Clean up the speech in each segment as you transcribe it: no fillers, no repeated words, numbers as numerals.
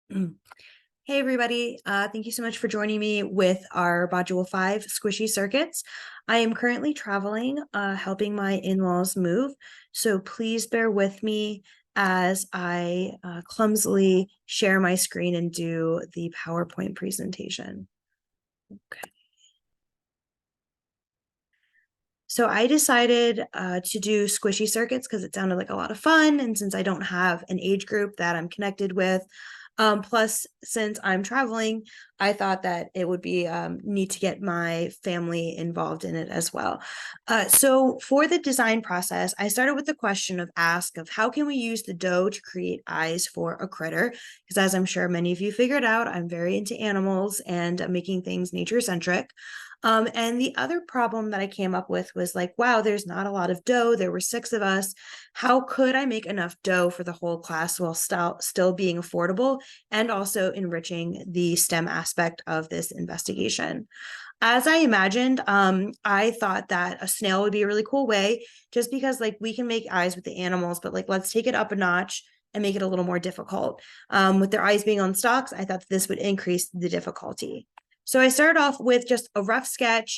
Hey everybody, thank you so much for joining me with our Module 5 Squishy Circuits. I am currently traveling, helping my in-laws move, so please bear with me as I clumsily share my screen and do the PowerPoint presentation. Okay. So I decided to do squishy circuits because it sounded like a lot of fun. And since I don't have an age group that I'm connected with, plus since I'm traveling, I thought that it would be neat to get my family involved in it as well. So for the design process, I started with the question of ask of how can we use the dough to create eyes for a critter? Because as I'm sure many of you figured out, I'm very into animals and making things nature centric. And the other problem that I came up with was like, wow, there's not a lot of dough. There were 6 of us. How could I make enough dough for the whole class while still being affordable and also enriching the STEM aspect of this investigation? As I imagined, I thought that a snail would be a really cool way, just because like we can make eyes with the animals, but like let's take it up a notch and make it a little more difficult. With their eyes being on stalks, I thought that this would increase the difficulty. So I started off with just a rough sketch,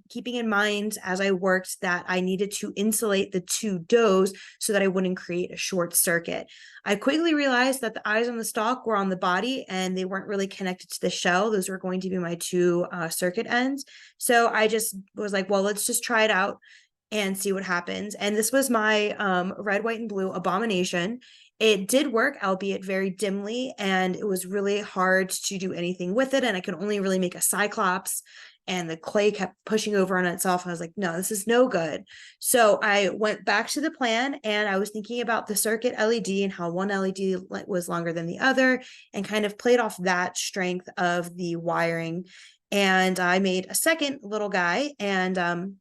keeping in mind as I worked that I needed to insulate the 2 doughs so that I wouldn't create a short circuit. I quickly realized that the eyes on the stalk were on the body and they weren't really connected to the shell. Those were going to be my 2 circuit ends. So I just was like, well, let's just try it out and see what happens. And this was my red, white, and blue abomination. It did work, albeit very dimly, and it was really hard to do anything with it. And I could only really make a cyclops, and the clay kept pushing over on itself. I was like, no, this is no good. So I went back to the plan and I was thinking about the circuit LED and how one LED was longer than the other and kind of played off that strength of the wiring. And I made a second little guy, and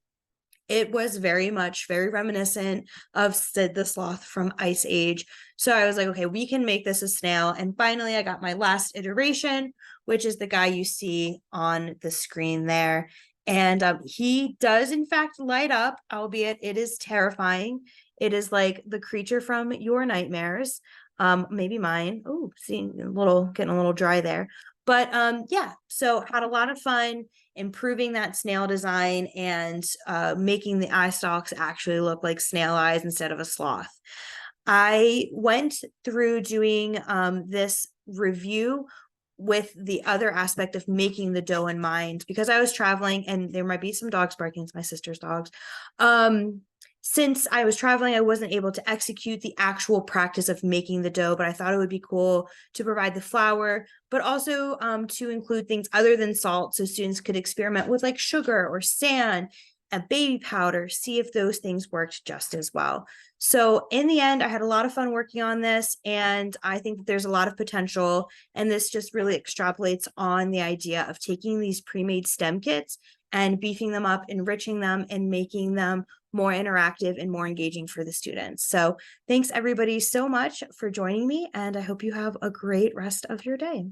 it was very reminiscent of Sid the Sloth from Ice Age. So I was like, okay, we can make this a snail. And finally, I got my last iteration, which is the guy you see on the screen there. And he does, in fact, light up, albeit it is terrifying. It is like the creature from your nightmares, maybe mine. Oh, seeing getting a little dry there. But yeah, so had a lot of fun improving that snail design and making the eye stalks actually look like snail eyes instead of a sloth. I went through doing this review with the other aspect of making the dough in mind because I was traveling and there might be some dogs barking. It's my sister's dogs. Since I was traveling, I wasn't able to execute the actual practice of making the dough, but I thought it would be cool to provide the flour, but also to include things other than salt so students could experiment with like sugar or sand and baby powder, see if those things worked just as well. So in the end, I had a lot of fun working on this, and I think that there's a lot of potential, and this just really extrapolates on the idea of taking these pre-made STEM kits and beefing them up, enriching them, and making them more interactive and more engaging for the students. So thanks everybody so much for joining me, and I hope you have a great rest of your day.